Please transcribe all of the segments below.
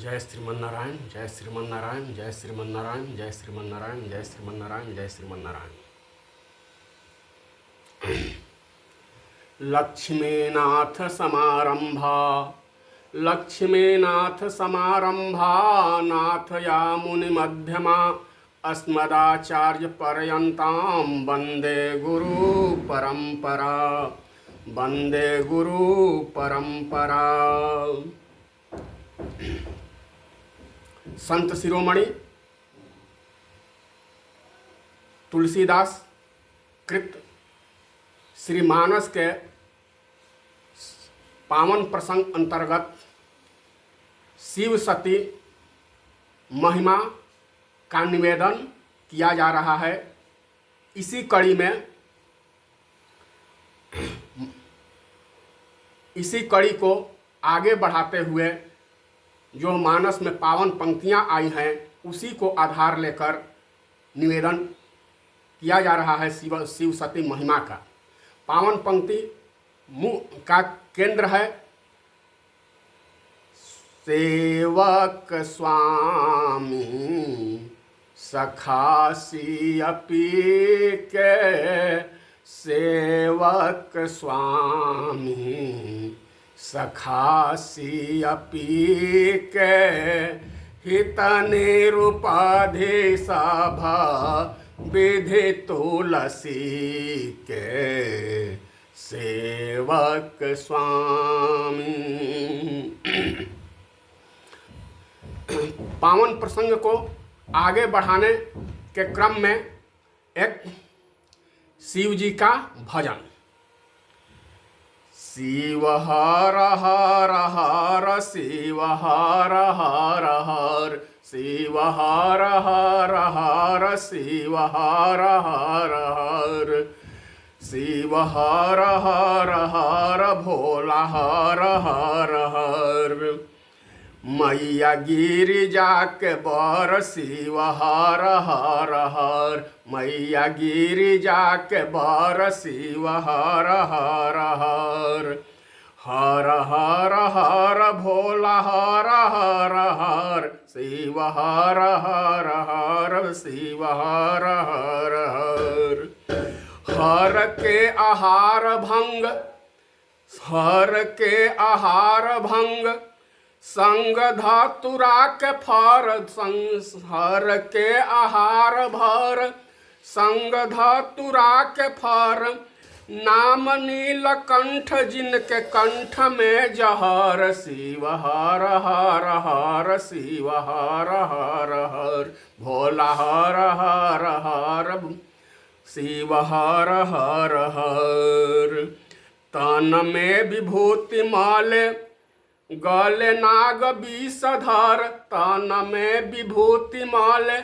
जय श्रीमन्नारायण, जय श्रीमन्नारायण, जय श्रीमन्नारायण, जय श्रीमन्नारायण, जय श्रीमन्नारायण, जय श्रीमन्नारायण। लक्ष्मीनाथ समारंभा, लक्ष्मीनाथ समारंभा, नाथया मुनि मध्यमा, अस्मदाचार्य पर्यंतां वंदे गुरु परंपरा, वंदे गुरु परंपरा। संत शिरोमणि तुलसीदास कृत श्री मानस के पावन प्रसंग अंतर्गत शिव सती महिमा का निवेदन किया जा रहा है। इसी कड़ी में इसी कड़ी को आगे बढ़ाते हुए जो मानस में पावन पंक्तियां आई हैं उसी को आधार लेकर निवेदन किया जा रहा है शिव सती महिमा का। पावन पंक्ति का केंद्र है सेवक स्वामी सखासी अपी के, सेवक स्वामी सखासी अपी के, हित निरुपाधि सभा विधि तुलसी के, सेवक स्वामी। पावन प्रसंग को आगे बढ़ाने के क्रम में एक शिव जी का भजन। शिव हर हर हर शिव हर हर हर, शिव हर हर हर शिव हर हर हर, शिव हर हर हर भोला हर हर हर, मैया गिरिजा के बर शिव हर हर हर, मैया गिरिजा के बर शिव हर हर हर, हर हर हर भोला हर हर हर, शिव हर हर हर शिव हर हर हर, हर के आहार भंग, हर के आहार भंग, संग धातुरा के फर, हर के आहार भर, संग धातुरा के फर, नाम नीलकंठ जिनके कंठ में जहर, शिव हर हर हर शिव हर हर हर, भोला हर हर हर शिव हर हर हर, तन में विभूति माले गले नाग विषधर, तन में विभूति माले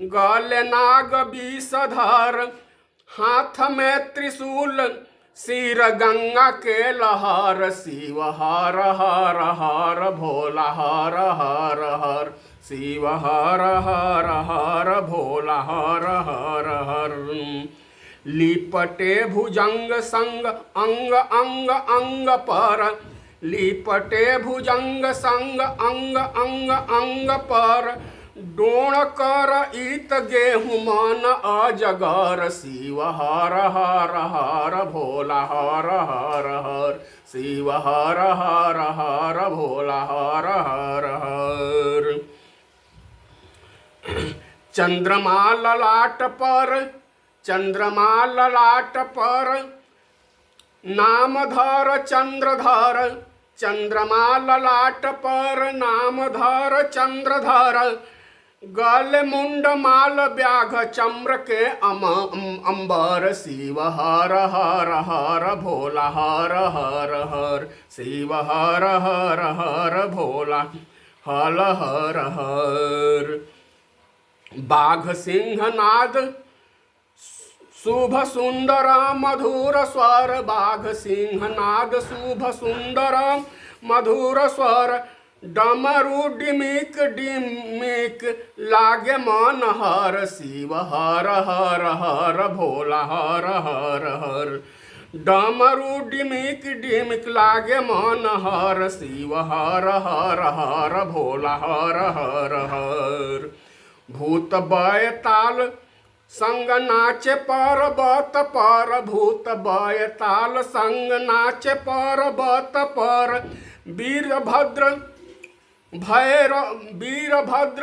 गले नाग विषधर, हाथ में त्रिशूल सिर गंगा के लहर, शिव हर हर हर भोला हर हर हर, शिव हर हर हर भोला हर हर हर, लिपटे भुजंग संग अंग अंग अंग पर, लिपटे भुजंग संग अंग अंग अंग पर, डोण कर ईत गेहूं मन अजगर, शिव हर हर हर भोला हर हर हर, शिव हर हर हर भोला हर हर हर, चंद्रमा ललाट पर, चंद्रमा ललाट पर, नामधर चंद्रधर, चंद्रमा ललाट पर नामधर चंद्रधर, गल मुंड माल व्याघ चम्र के अंबर, शिव हर हर हर भोला हर हर हर, शिव हर हर हर भोला हल हर हर, बाघ सिंह नाद शुभ सुंदर मधुर स्वर, बाघ सिंह नाद शुभ सुंदर मधुर स्वर, डमरू डिमिक डिमिक लागे मन हर, शिव हर हर हर भोला हर हर हर, डमरू डिमिक डिमिक लागे मन हर शिव हर हर हर भोला हर हर हर। भूत बैताल संग नाचे पर्वत पर, भूत बैताल संग नाचे पर्वत पर। वीरभद्र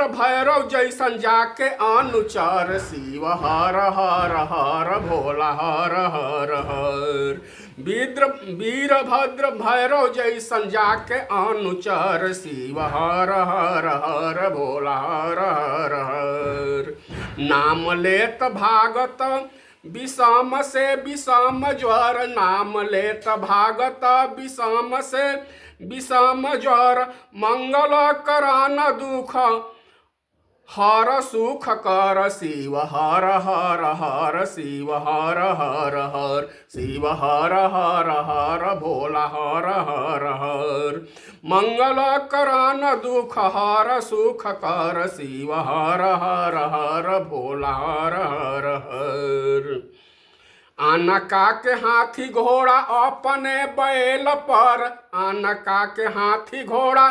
भैरव जैसन जाके अनुचर शिव हर हर हर भोला हर हर हर। वीरभद्र भैरव जैसन जाके अनुचर शिव हर हर हर भोला हर हर हर। नाम लेत भागत विषम से विषम ज्वर, नाम लेत भागत विषम से विषम ज्वर। मंगल करान दुख हर सुख कर, शिव हर हर हर शिव हर हर हर। शिव हर हर हर भोला हर हर हर। मंगल करान दुख हर सुख कर, शिव हर हर हर भोला हर हर हर। आनका के हाथी घोड़ा अपने बैल पर, आनका के हाथी घोड़ा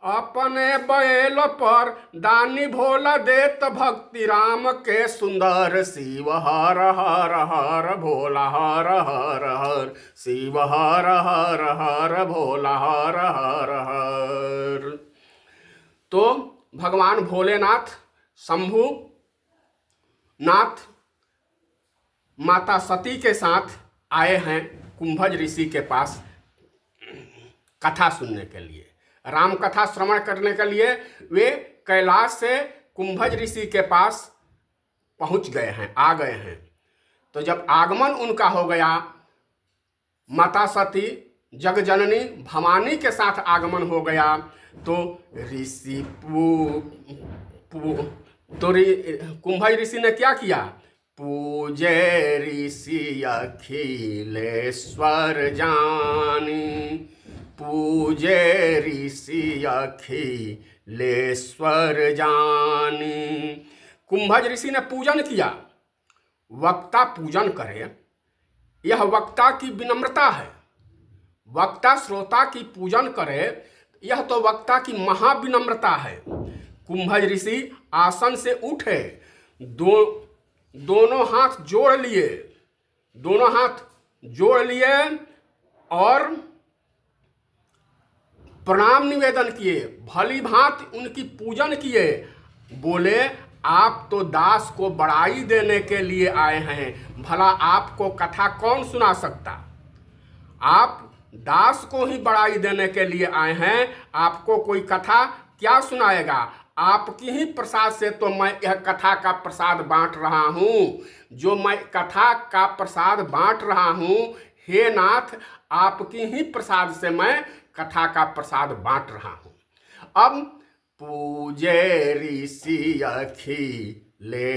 अपने बैल पर। दानी भोला देत भक्ति राम के सुंदर, शिव हर हर हर भोला हर हर हर। शिव हर हर हर भोला हर हर हर। तो भगवान भोलेनाथ शंभु नाथ माता सती के साथ आए हैं कुंभज ऋषि के पास कथा सुनने के लिए, राम कथा श्रवण करने के लिए। वे कैलाश से कुंभज ऋषि के पास पहुंच गए हैं, आ गए हैं। तो जब आगमन उनका हो गया, माता सती जगजननी भवानी के साथ आगमन हो गया, तो ऋषि कुंभज ऋषि ने क्या किया? पूजे ऋषि अखिलेश्वर जानी, पूजे ऋषि अखिलेश्वर जानी। कुंभज ऋषि ने पूजन किया। वक्ता पूजन करे, यह वक्ता की विनम्रता है। वक्ता श्रोता की पूजन करे, यह तो वक्ता की महाविनम्रता है। कुंभज ऋषि आसन से उठे, दोनों हाथ जोड़ लिए, दोनों हाथ जोड़ लिए और प्रणाम निवेदन किए, भली भांति उनकी पूजन किए। बोले, आप तो दास को बड़ाई देने के लिए आए हैं, भला आपको कथा कौन सुना सकता? आप दास को ही बड़ाई देने के लिए आए हैं, आपको कोई कथा क्या सुनाएगा? आपकी ही प्रसाद से तो मैं यह कथा का प्रसाद बांट रहा हूँ। जो मैं कथा का प्रसाद बांट रहा हूँ, हे नाथ, आपकी ही प्रसाद से मैं कथा का प्रसाद बांट रहा हूँ। अब पूजे ऋषि अखिलेश्वर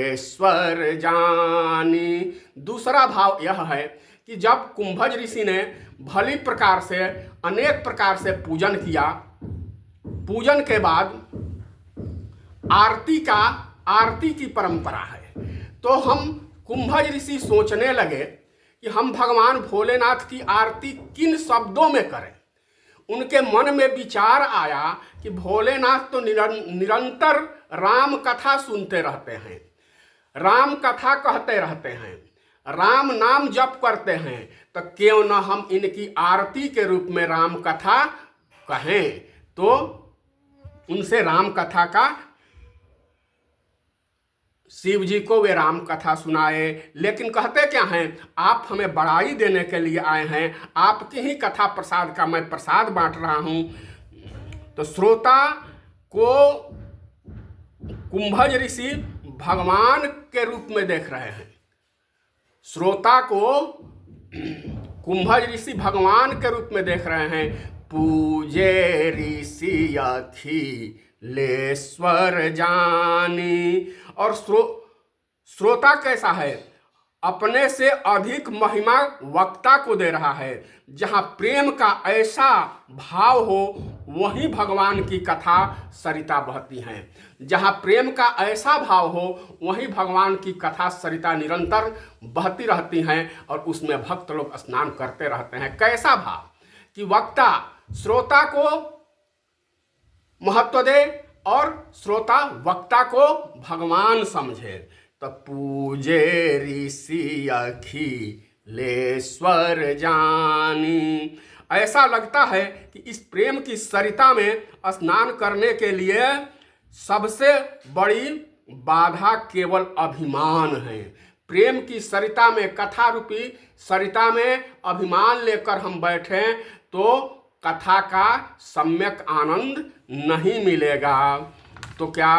जानी। दूसरा भाव यह है कि जब कुंभज ऋषि ने भली प्रकार से अनेक प्रकार से पूजन किया, पूजन के बाद आरती की परंपरा है, तो हम कुंभज ऋषि सोचने लगे कि हम भगवान भोलेनाथ की आरती किन शब्दों में करें। उनके मन में विचार आया कि भोलेनाथ तो निरंतर राम कथा सुनते रहते हैं, राम कथा कहते रहते हैं, राम नाम जप करते हैं, तो क्यों न हम इनकी आरती के रूप में राम कथा कहें। तो उनसे राम कथा का, शिव जी को वे राम कथा सुनाए। लेकिन कहते क्या हैं? आप हमें बड़ाई देने के लिए आए हैं, आपकी ही कथा प्रसाद का मैं प्रसाद बांट रहा हूं। तो श्रोता को कुंभज ऋषि भगवान के रूप में देख रहे हैं, श्रोता को कुंभज ऋषि भगवान के रूप में देख रहे हैं। पूजे ऋषि अखिलेश्वर जानी। और श्रोता कैसा है? अपने से अधिक महिमा वक्ता को दे रहा है। जहाँ प्रेम का ऐसा भाव हो वहीं भगवान की कथा सरिता बहती हैं। जहाँ प्रेम का ऐसा भाव हो वहीं भगवान की कथा सरिता निरंतर बहती रहती हैं और उसमें भक्त लोग स्नान करते रहते हैं। कैसा भाव कि वक्ता श्रोता को महत्व दे और श्रोता वक्ता को भगवान समझे। तो पूजे ऋषि अखिलेश्वर जानी। ऐसा लगता है कि इस प्रेम की सरिता में स्नान करने के लिए सबसे बड़ी बाधा केवल अभिमान है। प्रेम की सरिता में, कथा रूपी सरिता में अभिमान लेकर हम बैठें तो कथा का सम्यक आनंद नहीं मिलेगा। तो क्या,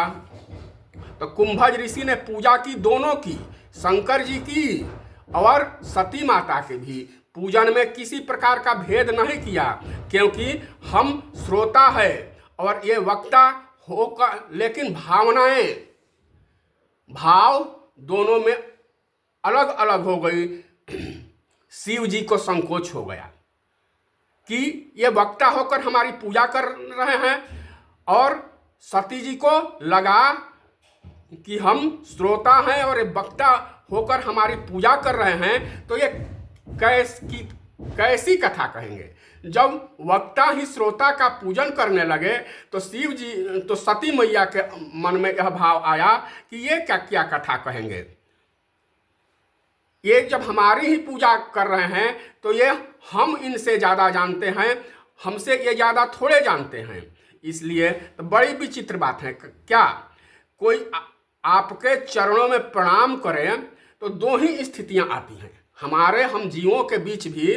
तो कुंभज ऋषि ने पूजा की, दोनों की, शंकर जी की और सती माता की भी। पूजन में किसी प्रकार का भेद नहीं किया, क्योंकि हम श्रोता है और ये वक्ता होकर, लेकिन भावनाएं, भाव दोनों में अलग अलग हो गई। शिव जी को संकोच हो गया कि ये वक्ता होकर हमारी पूजा कर रहे हैं और सती जी को लगा कि हम श्रोता हैं और ये वक्ता होकर हमारी पूजा कर रहे हैं, तो ये कैसी कथा कहेंगे। जब वक्ता ही श्रोता का पूजन करने लगे तो शिव जी, तो सती मैया के मन में यह भाव आया कि ये क्या कथा कहेंगे। ये जब हमारी ही पूजा कर रहे हैं तो ये हम इनसे ज़्यादा जानते हैं, हमसे ये ज़्यादा थोड़े जानते हैं। इसलिए तो बड़ी विचित्र बात है। क्या कोई आपके चरणों में प्रणाम करें तो दो ही स्थितियां आती हैं। हम जीवों के बीच भी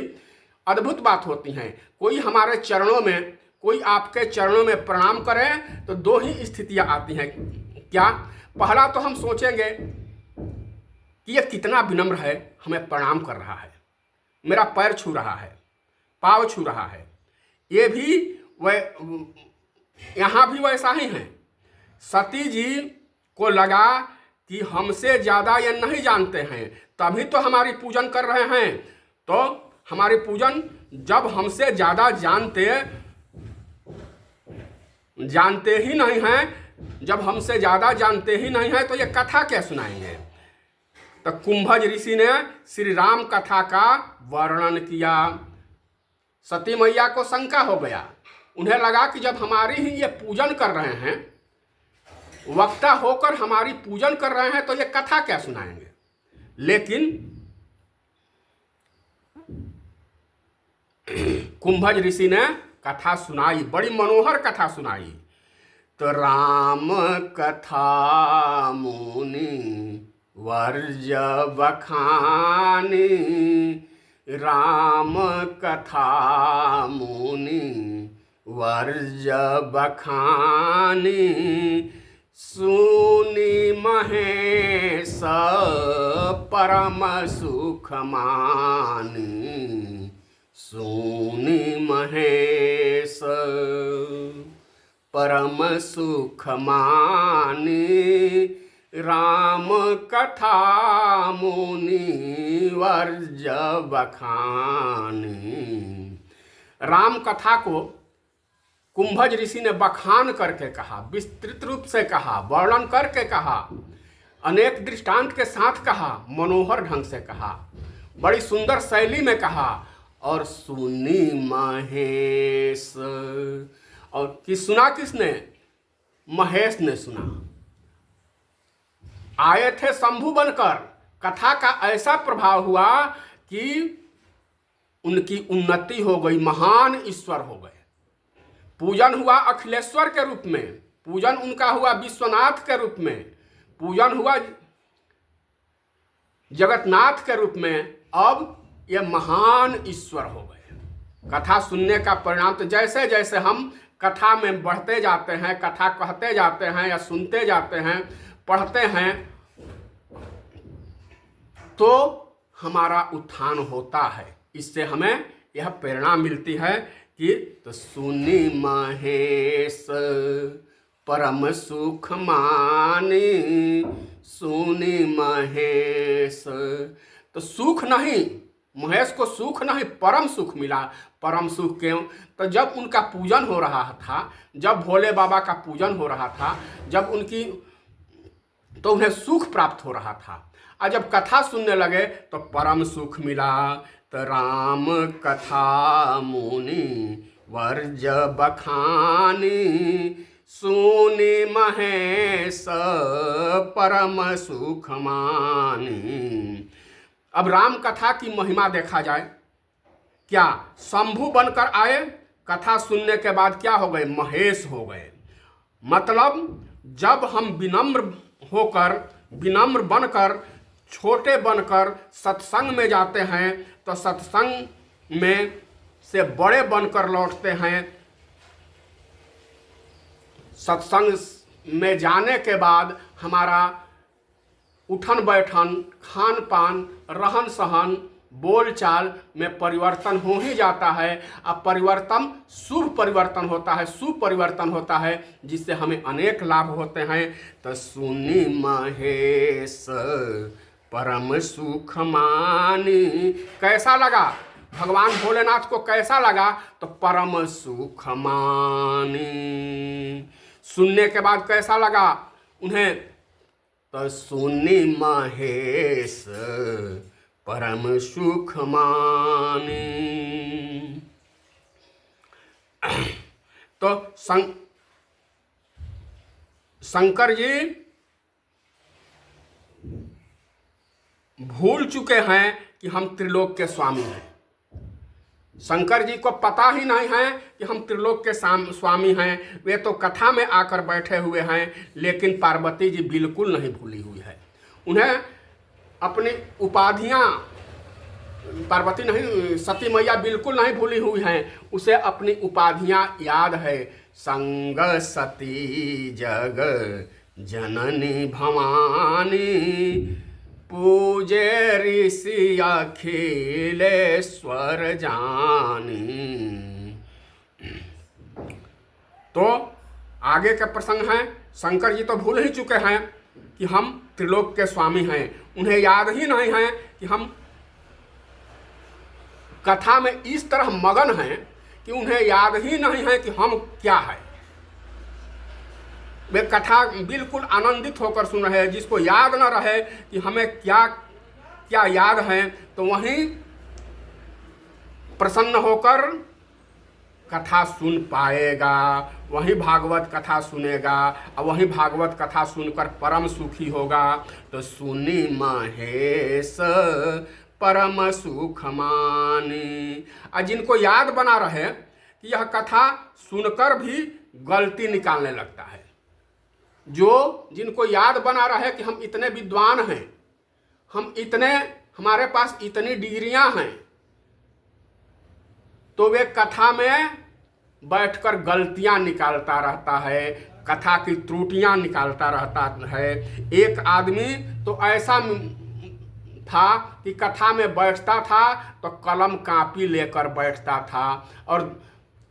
अद्भुत बात होती हैं। कोई हमारे चरणों में, कोई आपके चरणों में प्रणाम करें तो दो ही स्थितियां आती हैं। क्या, पहला तो हम सोचेंगे कि ये कितना विनम्र है, हमें प्रणाम कर रहा है, मेरा पैर छू रहा है, पाँव छू रहा है। ये भी यहाँ भी वैसा ही है। सती जी को लगा कि हमसे ज़्यादा ये नहीं जानते हैं, तभी तो हमारी पूजन कर रहे हैं। तो हमारी पूजन जब हमसे ज़्यादा जानते ही नहीं हैं, जब हमसे ज़्यादा जानते ही नहीं हैं तो ये कथा क्या सुनाएंगे। तो कुंभज ऋषि ने श्री राम कथा का वर्णन किया। सती मैया को शंका हो गया। उन्हें लगा कि जब हमारी ही ये पूजन कर रहे हैं, वक्ता होकर हमारी पूजन कर रहे हैं, तो ये कथा क्या सुनाएंगे। लेकिन कुंभज ऋषि ने कथा सुनाई, बड़ी मनोहर कथा सुनाई। तो राम कथा मुनि वर्ज बखानी, राम कथा मुनि वर्ज बखानी, सुनि महेश परम सुख मानी, सुनि महेश परम सुख मानी, राम कथा मुनि वर्ज बखानी। राम कथा को कुंभज ऋषि ने बखान करके कहा, विस्तृत रूप से कहा, वर्णन करके कहा, अनेक दृष्टांत के साथ कहा, मनोहर ढंग से कहा, बड़ी सुंदर शैली में कहा। और सुनी महेश, और सुना किसने? महेश ने सुना। आए थे शंभु बनकर। कथा का ऐसा प्रभाव हुआ कि उनकी उन्नति हो गई, महान ईश्वर हो गए। पूजन हुआ अखिलेश्वर के रूप में, पूजन उनका हुआ विश्वनाथ के रूप में, पूजन हुआ जगन्नाथ के रूप में। अब ये महान ईश्वर हो गए। कथा सुनने का परिणाम, तो जैसे जैसे हम कथा में बढ़ते जाते हैं, कथा कहते जाते हैं या सुनते जाते हैं, पढ़ते हैं, तो हमारा उत्थान होता है। इससे हमें यह प्रेरणा मिलती है कि तो सुनि महेश परम सुख मानी, सुनि महेश। तो सुख नहीं, महेश को सुख नहीं परम सुख मिला। परम सुख क्यों? तो जब उनका पूजन हो रहा था, जब भोले बाबा का पूजन हो रहा था, जब उनकी, तो उन्हें सुख प्राप्त हो रहा था। और जब कथा सुनने लगे तो परम सुख मिला। तो राम कथा मुनि वर्ज बखानी, सुनि महेश परम सुख मानी। अब राम कथा की महिमा देखा जाए। क्या शंभु बनकर आए, कथा सुनने के बाद क्या हो गए? महेश हो गए। मतलब जब हम विनम्र बनकर, छोटे बनकर सत्संग में जाते हैं तो सत्संग में से बड़े बनकर लौटते हैं। सत्संग में जाने के बाद हमारा उठन बैठन, खान पान, रहन सहन, बोल चाल में परिवर्तन हो ही जाता है। अब परिवर्तन शुभ परिवर्तन होता है, सुपरिवर्तन होता है, जिससे हमें अनेक लाभ होते हैं। तो सुनि महेश परम सुख मानी। कैसा लगा भगवान भोलेनाथ को? कैसा लगा? तो परम सुख मानी। सुनने के बाद कैसा लगा उन्हें? तो सुनि महेश परम सुख मानी। तो शंकर जी भूल चुके हैं कि हम त्रिलोक के स्वामी हैं। शंकर जी को पता ही नहीं है कि हम त्रिलोक के स्वामी हैं। वे तो कथा में आकर बैठे हुए हैं, लेकिन पार्वती जी बिल्कुल नहीं भूली हुई है। उन्हें अपनी उपाधियां, पार्वती नहीं, सती मैया बिल्कुल नहीं भूली हुई हैं। उसे अपनी उपाधियां याद है। संग सती जग जननी भवानी, पूजे ऋषि अखिलेश्वर जानी। तो आगे का प्रसंग है, शंकर जी तो भूल ही चुके हैं कि हम त्रिलोक के स्वामी हैं। उन्हें याद ही नहीं है कि हम कथा में इस तरह मगन हैं कि उन्हें याद ही नहीं है कि हम क्या है। वे कथा बिल्कुल आनंदित होकर सुन रहे हैं। जिसको याद न रहे कि हमें क्या क्या याद है, तो वहीं प्रसन्न होकर कथा सुन पाएगा, वही भागवत कथा सुनेगा और वही भागवत कथा सुनकर परम सुखी होगा। तो सुनि महेश परम सुख मानी। और जिनको याद बना रहे कि यह कथा सुनकर भी गलती निकालने लगता है, जिनको याद बना रहे कि हम इतने विद्वान हैं, हमारे पास इतनी डिग्रियां हैं, तो वे कथा में बैठकर गलतियां निकालता रहता है, कथा की त्रुटियां निकालता रहता है। एक आदमी तो ऐसा था कि कथा में बैठता था तो कलम कापी लेकर बैठता था और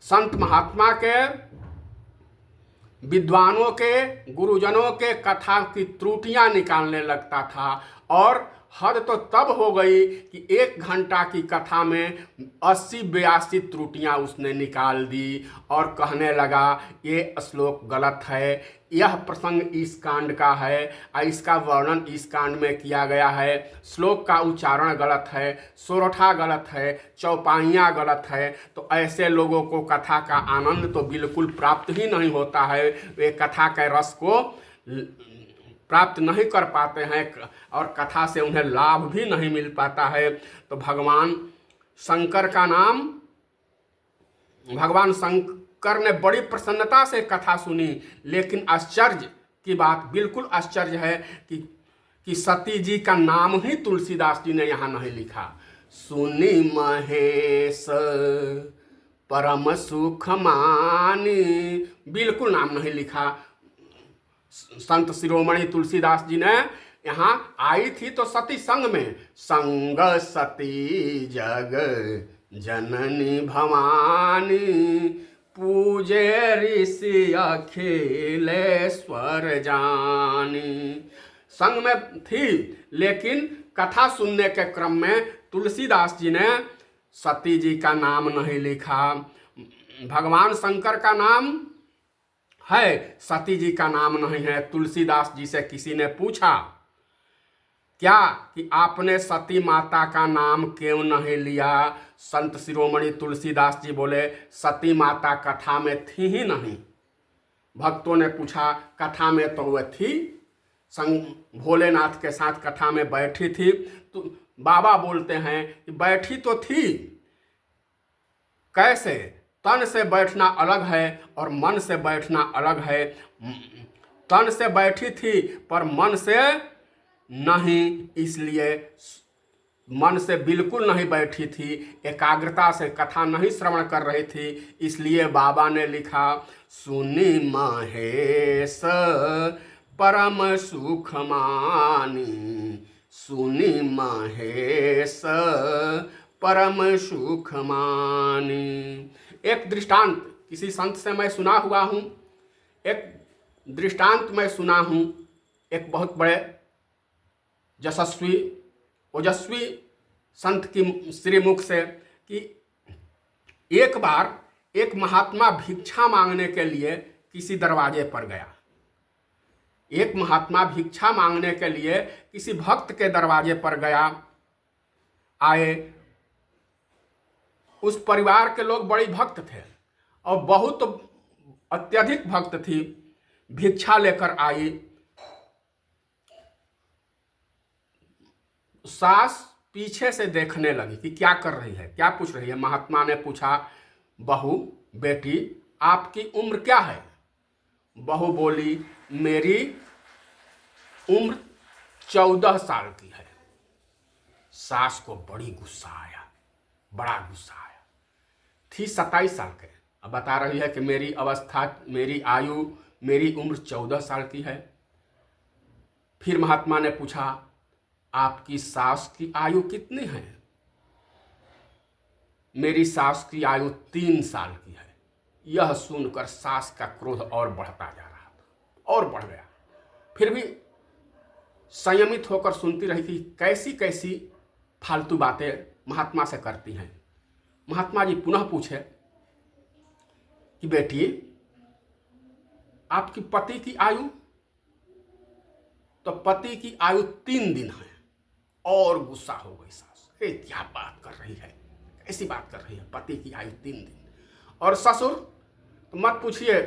संत महात्मा के, विद्वानों के, गुरुजनों के कथा की त्रुटियां निकालने लगता था। और हद तो तब हो गई कि 1 घंटा की कथा में 80-82 त्रुटियां उसने निकाल दी और कहने लगा ये श्लोक गलत है, यह प्रसंग इस कांड का है और इसका वर्णन इस कांड में किया गया है, श्लोक का उच्चारण गलत है, सोरठा गलत है, चौपाइयाँ गलत है। तो ऐसे लोगों को कथा का आनंद तो बिल्कुल प्राप्त ही नहीं होता है। वे कथा के रस को प्राप्त नहीं कर पाते हैं और कथा से उन्हें लाभ भी नहीं मिल पाता है। तो भगवान शंकर ने बड़ी प्रसन्नता से कथा सुनी, लेकिन आश्चर्य की बात, बिल्कुल आश्चर्य है कि सती जी का नाम ही तुलसीदास जी ने यहाँ नहीं लिखा। सुनि महेश परम सुख मानी, बिल्कुल नाम नहीं लिखा। संत शिरोमणि तुलसीदास जी ने यहाँ आई थी तो सती संग में, संग सती जग जननी भवानी, पूजे ऋषि अखिलेश्वर जानी। संग में थी लेकिन कथा सुनने के क्रम में तुलसीदास जी ने सती जी का नाम नहीं लिखा। भगवान शंकर का नाम है, सती जी का नाम नहीं है। तुलसीदास जी से किसी ने पूछा क्या कि आपने सती माता का नाम क्यों नहीं लिया? संत शिरोमणि तुलसीदास जी बोले सती माता कथा में थी ही नहीं। भक्तों ने पूछा कथा में तो वह थी, संग भोलेनाथ के साथ कथा में बैठी थी। तो बाबा बोलते हैं कि बैठी तो थी, कैसे? तन से बैठना अलग है और मन से बैठना अलग है। तन से बैठी थी पर मन से नहीं, इसलिए मन से बिल्कुल नहीं बैठी थी, एकाग्रता से कथा नहीं श्रवण कर रही थी। इसलिए बाबा ने लिखा सुनी महेश परम सुख मानी, सुनी महेश परम सुख मानी। एक दृष्टांत किसी संत से मैं सुना हुआ हूँ, एक दृष्टांत मैं सुना हूँ एक बहुत बड़े यशस्वी ओजस्वी संत की श्रीमुख से कि एक बार एक महात्मा भिक्षा मांगने के लिए किसी दरवाजे पर गया। एक महात्मा भिक्षा मांगने के लिए किसी भक्त के दरवाजे पर गया। आए, उस परिवार के लोग बड़ी भक्त थे और बहुत अत्यधिक भक्त थी। भिक्षा लेकर आई, सास पीछे से देखने लगी कि क्या कर रही है, क्या पूछ रही है। महात्मा ने पूछा बहू बेटी आपकी उम्र क्या है? बहू बोली मेरी उम्र 14 साल की है। सास को बड़ी गुस्सा आया, बड़ा गुस्सा आया। थी 27 साल के, अब बता रही है कि मेरी अवस्था, मेरी आयु, मेरी उम्र 14 साल की है। फिर महात्मा ने पूछा आपकी सास की आयु कितनी है? मेरी सास की आयु 3 साल की है। यह सुनकर सास का क्रोध और बढ़ता जा रहा था और बढ़ गया। फिर भी संयमित होकर सुनती रही कि कैसी कैसी फालतू बातें महात्मा से करती हैं। महात्मा जी पुनः पूछे कि बेटी आपकी पति की आयु? तो पति की आयु 3 दिन है। और गुस्सा हो गई सास, ये क्या बात कर रही है, कैसी बात कर रही है, पति की आयु 3 दिन। और ससुर तो मत पूछिए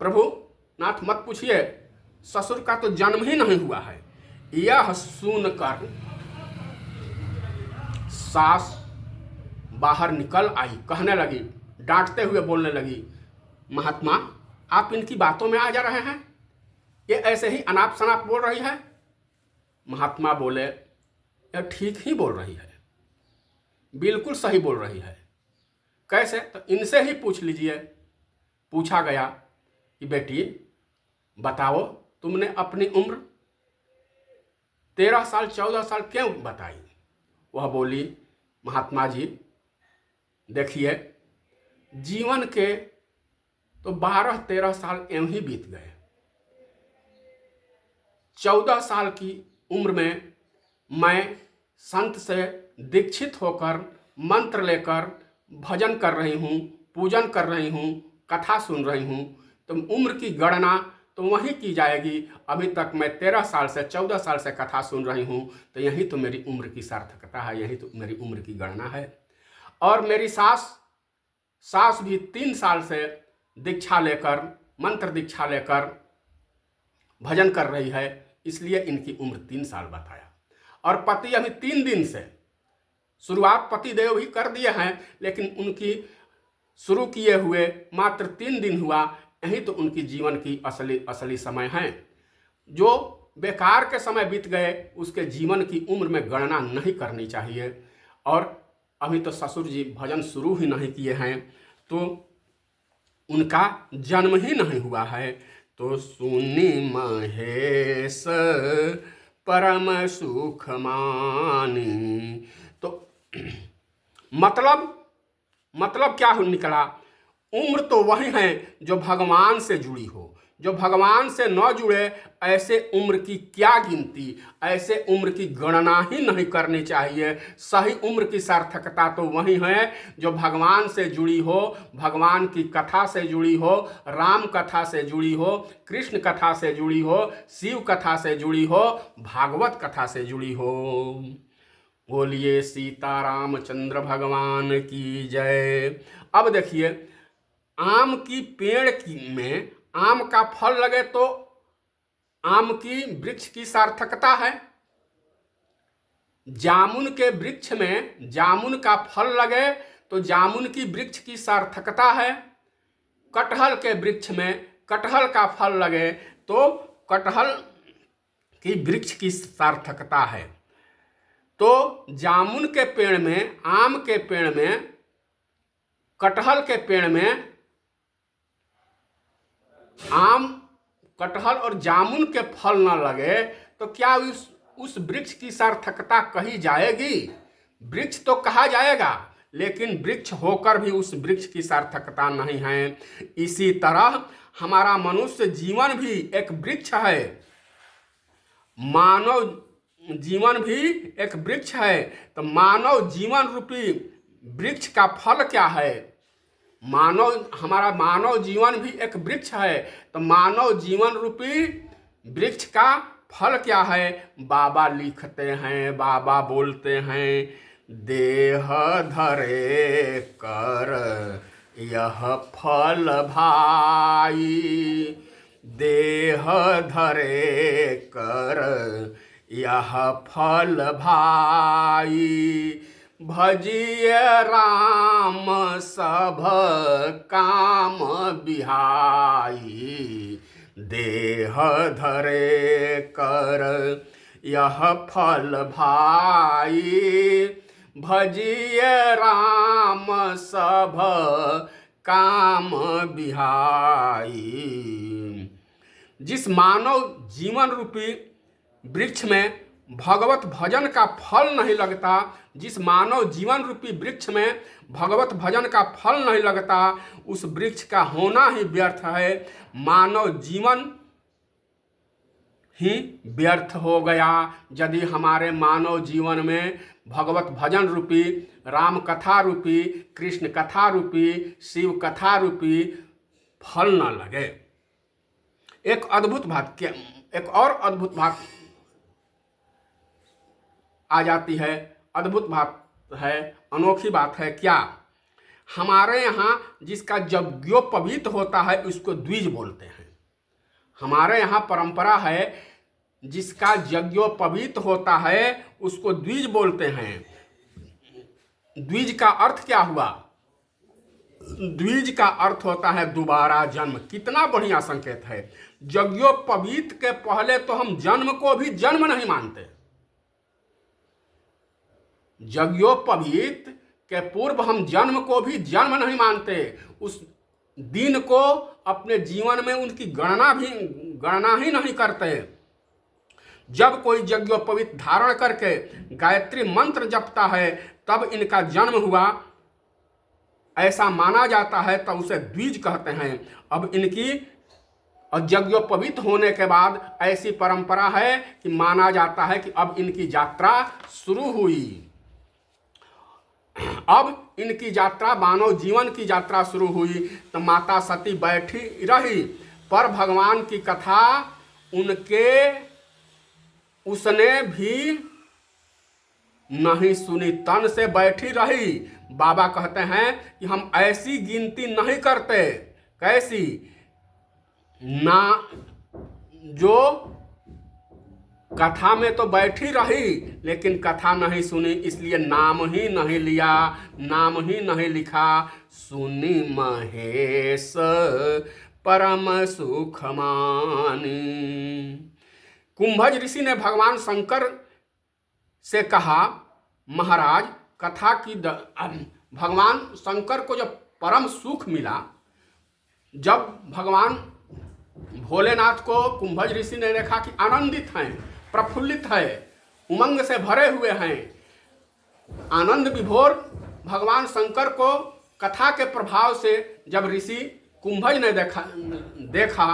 प्रभु नाथ, मत पूछिए, ससुर का तो जन्म ही नहीं हुआ है। यह सुनकर सास बाहर निकल आई, कहने लगी, डांटते हुए बोलने लगी, महात्मा आप इनकी बातों में आ जा रहे हैं, ये ऐसे ही अनाप शनाप बोल रही है। महात्मा बोले यह ठीक ही बोल रही है, बिल्कुल सही बोल रही है। कैसे? तो इनसे ही पूछ लीजिए। पूछा गया कि बेटी बताओ तुमने अपनी उम्र 13 साल 14 साल क्यों बताई? वह बोली महात्मा जी देखिए जीवन के तो 12-13 साल यूं ही बीत गए। 14 साल की उम्र में मैं संत से दीक्षित होकर मंत्र लेकर भजन कर रही हूँ, पूजन कर रही हूँ, कथा सुन रही हूँ। तो उम्र की गणना तो वहीं की जाएगी। अभी तक मैं 13 साल से 14 साल से कथा सुन रही हूँ, तो यही तो मेरी उम्र की सार्थकता है, यही तो मेरी उम्र की गणना है। और मेरी सास भी 3 साल से दीक्षा लेकर, मंत्र दीक्षा लेकर भजन कर रही है, इसलिए इनकी उम्र 3 साल बताया। और पति अभी 3 दिन से, शुरुआत पति देव भी कर दिए हैं, लेकिन उनकी शुरू किए हुए मात्र 3 दिन हुआ। यही तो उनकी जीवन की असली समय है। जो बेकार के समय बीत गए उसके जीवन की उम्र में गणना नहीं करनी चाहिए। और अभी तो ससुर जी भजन शुरू ही नहीं किए हैं, तो उनका जन्म ही नहीं हुआ है। तो सुनी महेश परम सुख मानी। तो मतलब क्या निकला? उम्र तो वही है जो भगवान से जुड़ी हो, जो भगवान से न जुड़े ऐसे उम्र की क्या गिनती, ऐसे उम्र की गणना ही नहीं करनी चाहिए। सही उम्र की सार्थकता तो वही है जो भगवान से जुड़ी हो, भगवान की कथा से जुड़ी हो, राम कथा से जुड़ी हो, कृष्ण कथा से जुड़ी हो, शिव कथा से जुड़ी हो, भागवत कथा से जुड़ी हो। बोलिए सीतारामचंद्र भगवान की जय। अब देखिए, आम की पेड़ में आम का फल लगे तो आम की वृक्ष की सार्थकता है। जामुन के वृक्ष में जामुन का फल लगे तो जामुन की वृक्ष की सार्थकता है। कटहल के वृक्ष में कटहल का फल लगे तो कटहल की वृक्ष की सार्थकता है। तो जामुन के पेड़ में, आम के पेड़ में, कटहल के पेड़ में आम, कटहल और जामुन के फल न लगे तो क्या उस वृक्ष की सार्थकता कही जाएगी? वृक्ष तो कहा जाएगा, लेकिन वृक्ष होकर भी उस वृक्ष की सार्थकता नहीं है। इसी तरह हमारा मनुष्य जीवन भी एक वृक्ष है, मानव जीवन भी एक वृक्ष है। तो मानव जीवन रूपी वृक्ष का फल क्या है? हमारा मानव जीवन भी एक वृक्ष है। तो मानव जीवन रूपी वृक्ष का फल क्या है? बाबा लिखते हैं, बाबा बोलते हैं, देह धरे कर यह फल भाई, देह धरे कर यह फल भाई, भजिए राम सब काम बिहाई, देह धरे कर यह फल भाई, भजिए राम सब काम बिहाई। जिस मानव जीवन रूपी वृक्ष में भगवत भजन का फल नहीं लगता, जिस मानव जीवन रूपी वृक्ष में भगवत भजन का फल नहीं लगता, उस वृक्ष का होना ही व्यर्थ है। मानव जीवन ही व्यर्थ हो गया यदि हमारे मानव जीवन में भगवत भजन रूपी, राम कथा रूपी, कृष्ण कथा रूपी, शिव कथा रूपी फल न लगे। एक अद्भुत बात, एक और अद्भुत बात आ जाती है। अद्भुत बात है, अनोखी बात है। क्या? हमारे यहाँ जिसका यज्ञोपवीत होता है उसको द्विज बोलते हैं। हमारे यहाँ परंपरा है, जिसका यज्ञोपवीत होता है उसको द्विज बोलते हैं। द्विज का अर्थ क्या हुआ? द्विज का अर्थ होता है दोबारा जन्म। कितना बढ़िया संकेत है। यज्ञोपवीत के पहले तो हम जन्म को भी जन्म नहीं मानते। यज्ञोपवीत के पूर्व हम जन्म को भी जन्म नहीं मानते। उस दिन को अपने जीवन में उनकी गणना ही नहीं करते। जब कोई यज्ञोपवीत धारण करके गायत्री मंत्र जपता है तब इनका जन्म हुआ, ऐसा माना जाता है, तब उसे द्विज कहते हैं। अब इनकी यज्ञोपवीत होने के बाद ऐसी परंपरा है कि माना जाता है कि अब इनकी यात्रा शुरू हुई। अब इनकी यात्रा, मानव जीवन की यात्रा शुरू हुई। तो माता सती बैठी रही, पर भगवान की कथा उसने भी नहीं सुनी, तन से बैठी रही। बाबा कहते हैं कि हम ऐसी गिनती नहीं करते। कैसी? ना, जो कथा में तो बैठी रही लेकिन कथा नहीं सुनी, इसलिए नाम ही नहीं लिया, नाम ही नहीं लिखा। सुनी महेश परम सुख मानी। कुंभज ऋषि ने भगवान शंकर से कहा, महाराज कथा की भगवान शंकर को जब परम सुख मिला, जब भगवान भोलेनाथ को कुंभज ऋषि ने देखा कि आनंदित हैं, प्रफुल्लित है, उमंग से भरे हुए हैं, आनंद विभोर भगवान शंकर को कथा के प्रभाव से जब ऋषि कुंभज ने देखा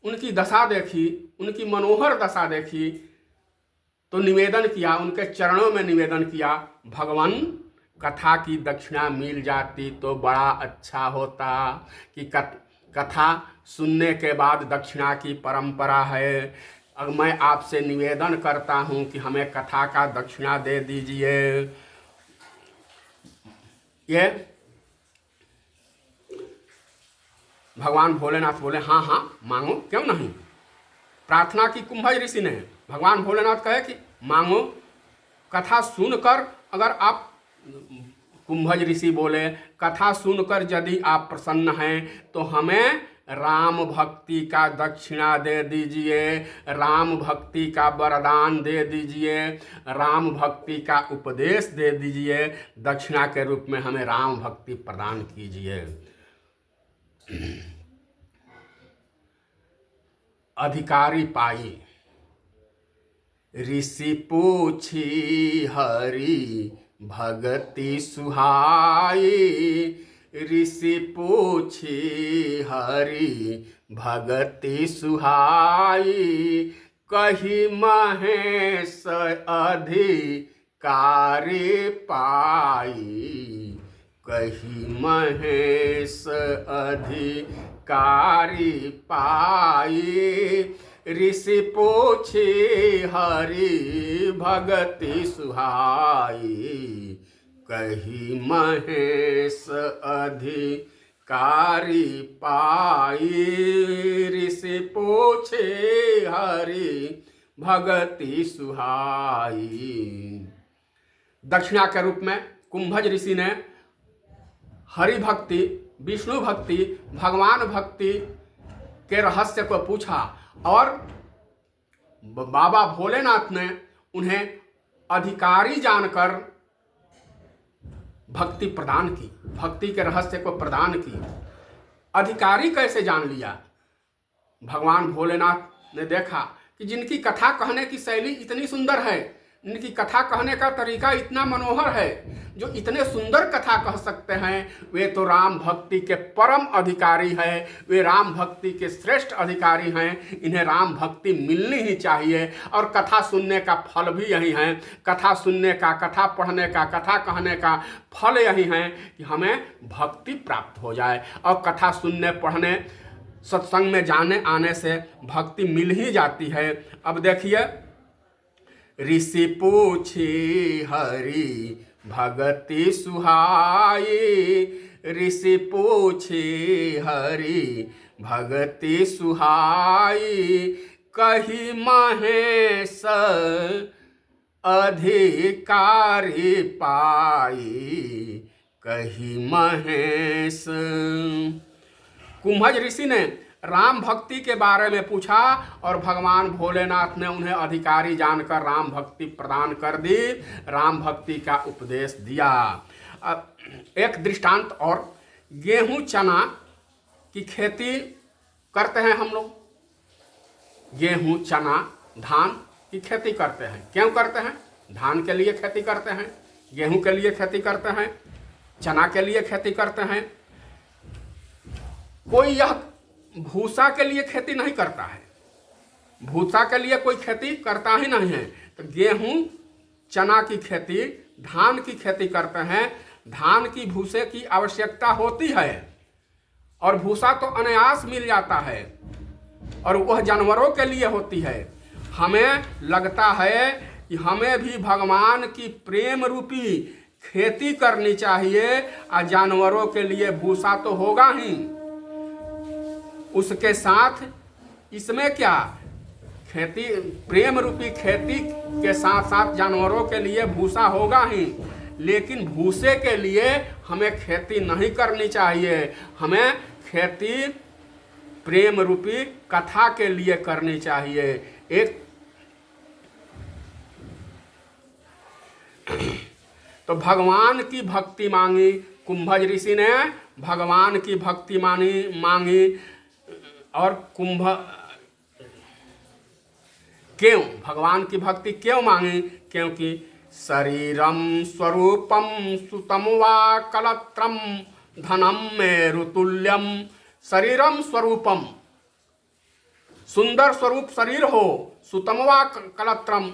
उनकी दशा देखी, उनकी मनोहर दशा देखी, तो निवेदन किया, उनके चरणों में निवेदन किया, भगवान कथा की दक्षिणा मिल जाती तो बड़ा अच्छा होता। कि कथा सुनने के बाद दक्षिणा की परंपरा है। अब मैं आपसे निवेदन करता हूँ कि हमें कथा का दक्षिणा दे दीजिए। ये भगवान भोलेनाथ बोले, हाँ हाँ मांगो, क्यों नहीं। प्रार्थना की कुंभज ऋषि ने। भगवान भोलेनाथ कहे कि मांगो। कथा सुनकर, अगर आप, कुंभज ऋषि बोले, कथा सुनकर यदि आप प्रसन्न हैं तो हमें राम भक्ति का दक्षिणा दे दीजिए, राम भक्ति का वरदान दे दीजिए, राम भक्ति का उपदेश दे दीजिए, दक्षिणा के रूप में हमें राम भक्ति प्रदान कीजिए। अधिकारी पाई ऋषि पूछी हरि भगति सुहाई, ऋषि पूछी हरि भगति सुहाई, कही महेश अधिकारी पाई, कही महेश अधिकारी पाई, ऋषि पूछी हरि भगति सुहाई, कही महेश अधिकारी पाई, ऋषि पूछे हरि भगति सुहाई। दक्षिणा के रूप में कुंभज ऋषि ने हरि भक्ति, विष्णु भक्ति, भगवान भक्ति के रहस्य को पूछा और बाबा भोलेनाथ ने उन्हें अधिकारी जानकर भक्ति प्रदान की, भक्ति के रहस्य को प्रदान की। अधिकारी कैसे जान लिया? भगवान भोलेनाथ ने देखा कि जिनकी कथा कहने की शैली इतनी सुंदर है, इनकी कथा कहने का तरीका इतना मनोहर है, जो इतने सुंदर कथा कह सकते हैं, वे तो राम भक्ति के परम अधिकारी हैं, वे राम भक्ति के श्रेष्ठ अधिकारी हैं। इन्हें राम भक्ति मिलनी ही चाहिए। और कथा सुनने का फल भी यही है। कथा सुनने का, कथा पढ़ने का, कथा कहने का फल यही है कि हमें भक्ति प्राप्त हो जाए। और कथा सुनने, पढ़ने, सत्संग में जाने आने से भक्ति मिल ही जाती है। अब देखिए, ऋषि पूछी हरि भगति सुहाई, ऋषि पूछी हरि भगति सुहाई, कही महेश अधिकारी पाई, कही महेश। कुंभज ऋषि ने राम भक्ति के बारे में पूछा और भगवान भोलेनाथ ने उन्हें अधिकारी जानकर राम भक्ति प्रदान कर दी, राम भक्ति का उपदेश दिया। अब एक दृष्टांत और, गेहूं चना की खेती करते हैं हम लोग। गेहूं चना धान की खेती करते हैं। क्यों करते हैं? धान के लिए खेती करते हैं, गेहूं के लिए खेती करते हैं, चना के लिए खेती करते हैं। कोई यह भूसा के लिए खेती नहीं करता है, भूसा के लिए कोई खेती करता ही नहीं है। तो गेहूं चना की खेती, धान की खेती करते हैं। धान की भूसे की आवश्यकता होती है और भूसा तो अनायास मिल जाता है और वह जानवरों के लिए होती है। हमें लगता है कि हमें भी भगवान की प्रेम रूपी खेती करनी चाहिए और जानवरों के लिए भूसा तो होगा ही, उसके साथ इसमें क्या, खेती, प्रेम रूपी खेती के साथ साथ जानवरों के लिए भूसा होगा ही। लेकिन भूसे के लिए हमें खेती नहीं करनी चाहिए, हमें खेती प्रेम रूपी कथा के लिए करनी चाहिए। एक तो भगवान की भक्ति मांगी कुंभज ऋषि ने, भगवान की भक्ति मांगी। और क्यों भगवान की भक्ति क्यों मांगी? क्योंकि शरीरम स्वरूपम सुतम वा कलत्रम धनम मेरुतुल्यम। शरीरम स्वरूपम, सुंदर स्वरूप शरीर हो, सुतमवा कलत्रम,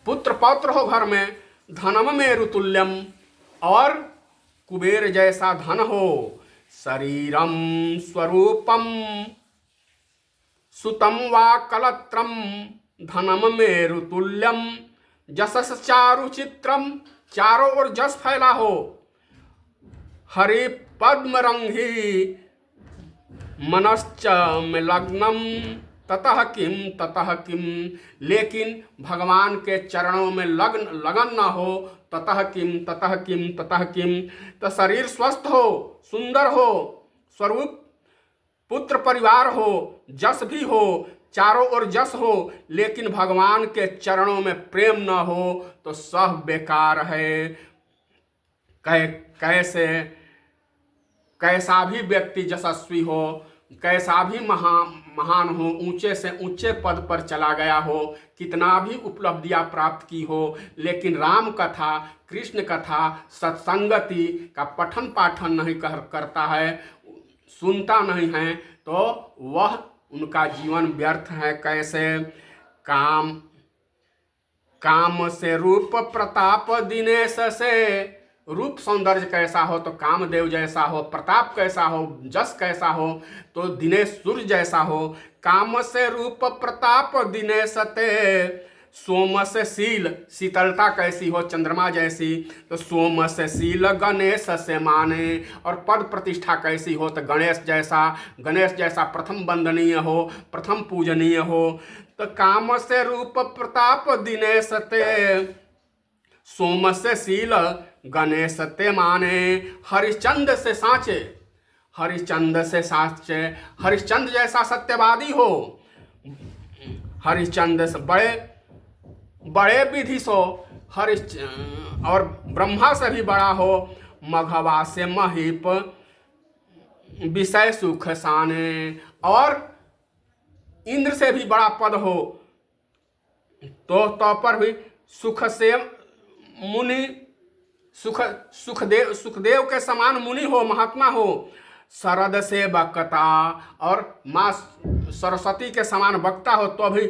पुत्र पौत्र हो घर में, धनम में रुतुल्यम, और कुबेर जैसा धन हो, शरीरम स्वरूपम सुतम वा कलत्रम, धनम में रुतुल्यम, जसस चारु चित्रम, चारों ओर जस फैला हो, हरि पद्म रंगी, मनश्च में लग्नम, ततः किम, लेकिन भगवान के चरणों में लगन न हो, ततः किम, तो शरीर स्वस्थ हो, सुंदर हो, स्वरूप पुत्र परिवार हो, जस भी हो, चारों ओर जस हो, लेकिन भगवान के चरणों में प्रेम न हो तो सब बेकार है। कैसा भी व्यक्ति यशस्वी हो, कैसा भी महान हो, ऊंचे से ऊंचे पद पर चला गया हो, कितना भी उपलब्धियां प्राप्त की हो, लेकिन राम कथा, कृष्ण कथा, सत्संगति का पठन पाठन नहीं करता है, सुनता नहीं है, तो वह उनका जीवन व्यर्थ है। कैसे? काम से रूप प्रताप दिनेश से, रूप सौंदर्य कैसा हो तो कामदेव जैसा हो, प्रताप कैसा हो, जस कैसा हो तो दिनेश सूर्य जैसा हो। काम से रूप प्रताप दिनेश ते, सोम से शील, शीतलता कैसी हो चंद्रमा जैसी, तो सोम से शील गणेश से माने। और पद प्रतिष्ठा कैसी हो तो गणेश जैसा प्रथम वंदनीय हो, प्रथम पूजनीय हो। तो काम से रूप प्रताप दिनेश ते, सोम से शील गणेश ते माने। हरिश्चंद्र से साँचे, हरिश्चंद्र जैसा सत्यवादी हो, हरिश्चंद्र से बड़े विधि सो, और ब्रह्मा से भी बड़ा हो। मघवा से महीप, विषय सुख साने, और इंद्र से भी बड़ा पद हो, तो पर भी सुख से मुनि, सुखदेव के समान मुनि हो, महात्मा हो। शरद से बक्ता, और माँ सरस्वती के समान वक्ता हो तो भी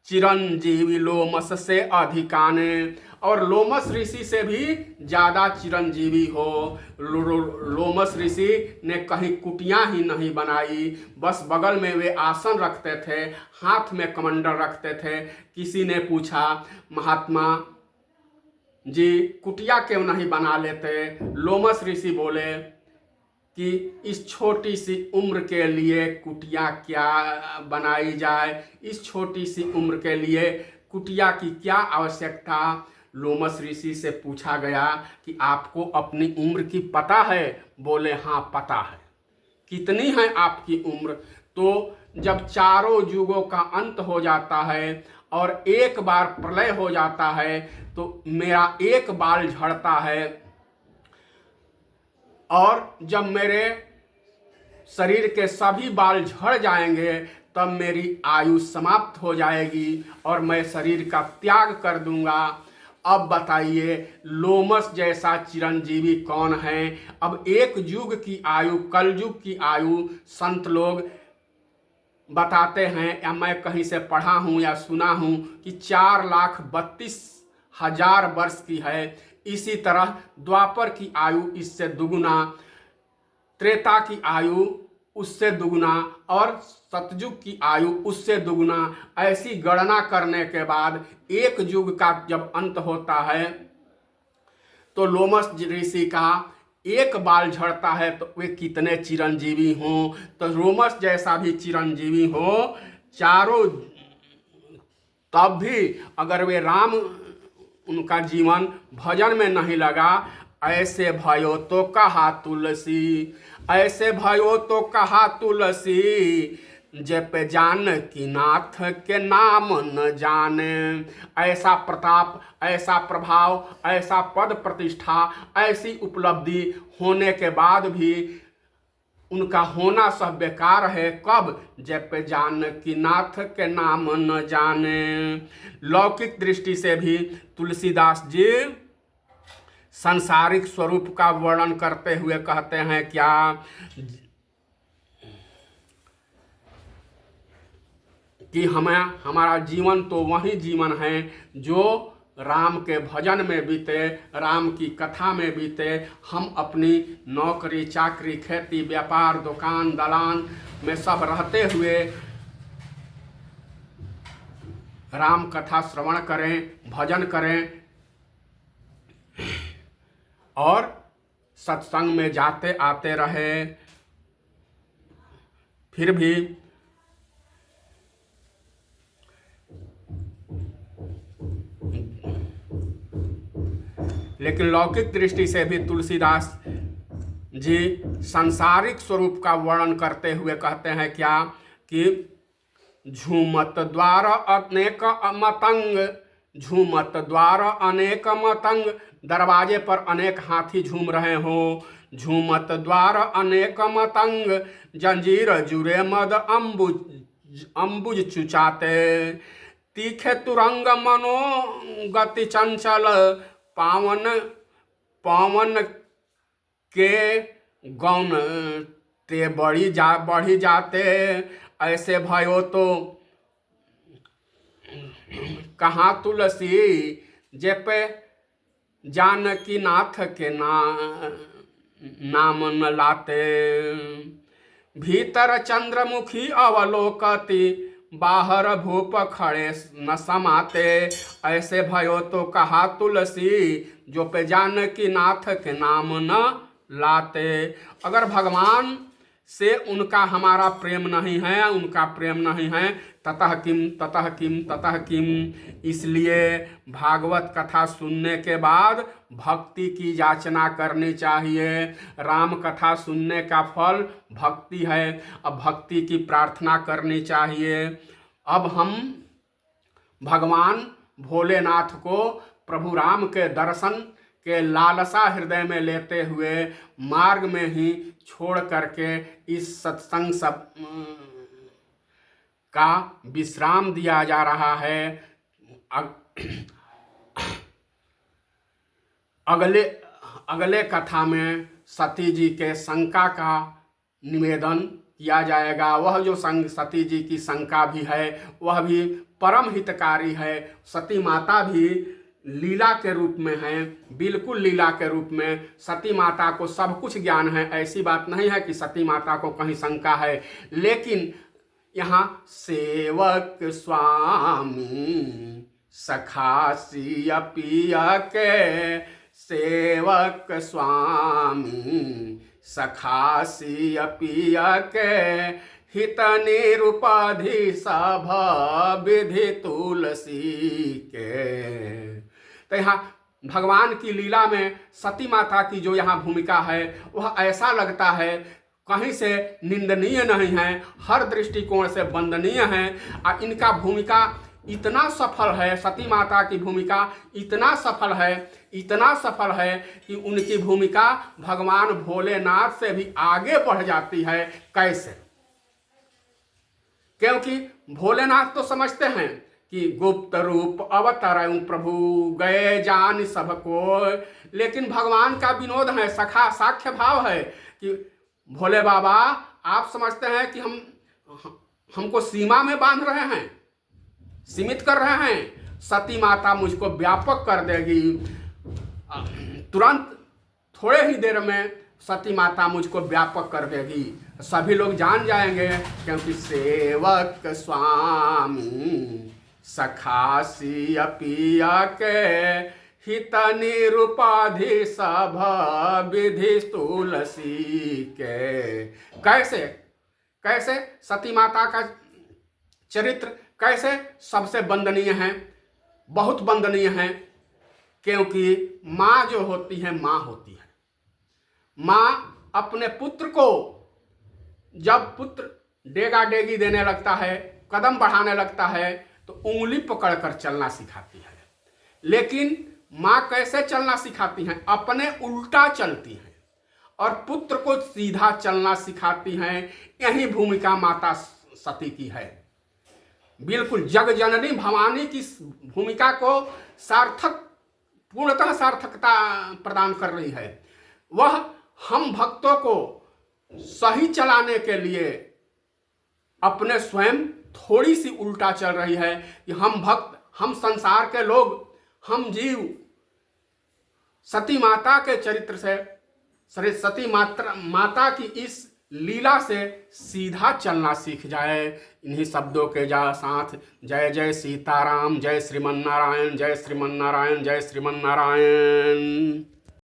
चिरंजीवी लोमस से अधिकाने, और लोमस ऋषि से भी ज़्यादा चिरंजीवी हो। लोमस ऋषि ने कहीं कुटियाँ ही नहीं बनाई, बस बगल में वे आसन रखते थे, हाथ में कमंडल रखते थे। किसी ने पूछा, महात्मा जी कुटिया क्यों नहीं बना लेते? लोमस ऋषि बोले कि इस छोटी सी उम्र के लिए कुटिया क्या बनाई जाए, इस छोटी सी उम्र के लिए कुटिया की क्या आवश्यकता। लोमस ऋषि से पूछा गया कि आपको अपनी उम्र की पता है? बोले हाँ पता है। कितनी है आपकी उम्र? तो जब चारों युगों का अंत हो जाता है और एक बार प्रलय हो जाता है तो मेरा एक बाल झड़ता है, और जब मेरे शरीर के सभी बाल झड़ जाएंगे तब मेरी आयु समाप्त हो जाएगी और मैं शरीर का त्याग कर दूंगा। अब बताइए लोमस जैसा चिरंजीवी कौन है? अब एक युग की आयु, कलयुग की आयु संत लोग बताते हैं, या मैं कहीं से पढ़ा हूँ या सुना हूँ कि 4,32,000 वर्ष की है। इसी तरह द्वापर की आयु इससे दुगुना, त्रेता की आयु उससे दुगुना, और सतयुग की आयु उससे दुगुना। ऐसी गणना करने के बाद एक युग का जब अंत होता है तो लोमस ऋषि का एक बाल झड़ता है तो वे कितने चिरंजीवी हों। तो लोमस जैसा भी चिरंजीवी हो चारों, तब भी अगर वे राम, उनका जीवन भजन में नहीं लगा। ऐसे भयो तो कहा तुलसी, ऐसे भयो तो कहा तुलसी, जप जान की नाथ के नाम न जाने। ऐसा प्रताप, ऐसा प्रभाव, ऐसा पद प्रतिष्ठा, ऐसी उपलब्धि होने के बाद भी उनका होना सब बेकार है। कब? जप जान की नाथ के नाम न जाने। लौकिक दृष्टि से भी तुलसीदास जी सांसारिक स्वरूप का वर्णन करते हुए कहते हैं क्या, कि हमारा जीवन तो वही जीवन है जो राम के भजन में बीते, राम की कथा में बीते। हम अपनी नौकरी चाकरी खेती व्यापार दुकान दलान में सब रहते हुए राम कथा श्रवण करें, भजन करें और सत्संग में जाते आते रहे। फिर भी लेकिन लौकिक दृष्टि से भी तुलसीदास जी सांसारिक स्वरूप का वर्णन करते हुए कहते हैं क्या, कि झूमत द्वार अनेक मतंग, झूमत द्वार अनेक मतंग, दरवाजे पर अनेक हाथी झूम रहे हो। झूमत द्वार अनेक मतंग, जंजीर जुरे मद अंबुज चुचाते, तीखे तुरंग मनो गति चंचल, पावन पावन के गौन ते बढ़ी जाते, ऐसे भयो तो कहाँ तुलसी, जे पे जानकी नाथ के नाम न लाते। भीतर चंद्रमुखी अवलोकती, बाहर भूप खड़े न समाते, ऐसे भयो तो कहा तुलसी, जो पे जानकी नाथ के नाम न लाते। अगर भगवान से उनका हमारा प्रेम नहीं है, उनका प्रेम नहीं है, ततः किम ततः किम ततः किम। इसलिए भागवत कथा सुनने के बाद भक्ति की याचना करनी चाहिए। राम कथा सुनने का फल भक्ति है, अब भक्ति की प्रार्थना करनी चाहिए। अब हम भगवान भोलेनाथ को प्रभु राम के दर्शन के लालसा हृदय में लेते हुए मार्ग में ही छोड़ करके इस सत्संग सब का विश्राम दिया जा रहा है। अगले कथा में सती जी के शंका का निवेदन किया जाएगा। वह जो सती जी की शंका भी है वह भी परम हितकारी है। सती माता भी लीला के रूप में है, बिल्कुल लीला के रूप में। सती माता को सब कुछ ज्ञान है, ऐसी बात नहीं है कि सती माता को कहीं शंका है। लेकिन यहाँ सेवक स्वामी सखासी पिया के, सेवक स्वामी सखासी पिया के, हित निरुपाधि सभ विधि तुलसी के। तो यहाँ भगवान की लीला में सती माता की जो यहाँ भूमिका है वह ऐसा लगता है कहीं से निंदनीय नहीं है, हर दृष्टिकोण से वंदनीय है। और इनका भूमिका इतना सफल है, सती माता की भूमिका इतना सफल है, इतना सफल है कि उनकी भूमिका भगवान भोलेनाथ से भी आगे बढ़ जाती है। कैसे? क्योंकि भोलेनाथ तो समझते हैं कि गुप्त रूप अवतरऊं प्रभु, गए जान सबको। लेकिन भगवान का विनोद है, सखा साख्य भाव है कि भोले बाबा आप समझते हैं कि हमको सीमा में बांध रहे हैं, सीमित कर रहे हैं। सती माता मुझको व्यापक कर देगी, तुरंत थोड़े ही देर में सती माता मुझको व्यापक कर देगी, सभी लोग जान जाएंगे। क्योंकि सेवक स्वामी सखासी पिया के, हित निरुपाधि सभ विधि तुलसी के। कैसे कैसे सती माता का चरित्र कैसे सबसे वंदनीय है, बहुत वंदनीय है। क्योंकि माँ जो होती है, माँ होती है। माँ अपने पुत्र को जब पुत्र डेगा डेगी देने लगता है, कदम बढ़ाने लगता है, तो उंगली पकड़कर चलना सिखाती है। लेकिन माँ कैसे चलना सिखाती हैं? अपने उल्टा चलती हैं और पुत्र को सीधा चलना सिखाती हैं। यही भूमिका माता सती की है। बिल्कुल जग जननी भवानी की भूमिका को सार्थक पूर्णतः सार्थकता प्रदान कर रही है। वह हम भक्तों को सही चलाने के लिए अपने स्वयं थोड़ी सी उल्टा चल रही है कि हम भक्त, हम संसार के लोग, हम जीव सती माता के चरित्र से, सती माता की इस लीला से सीधा चलना सीख जाए। इन्हीं शब्दों के साथ जय जय सीताराम, जय श्रीमन नारायण, जय श्रीमन नारायण, जय श्रीमन नारायण।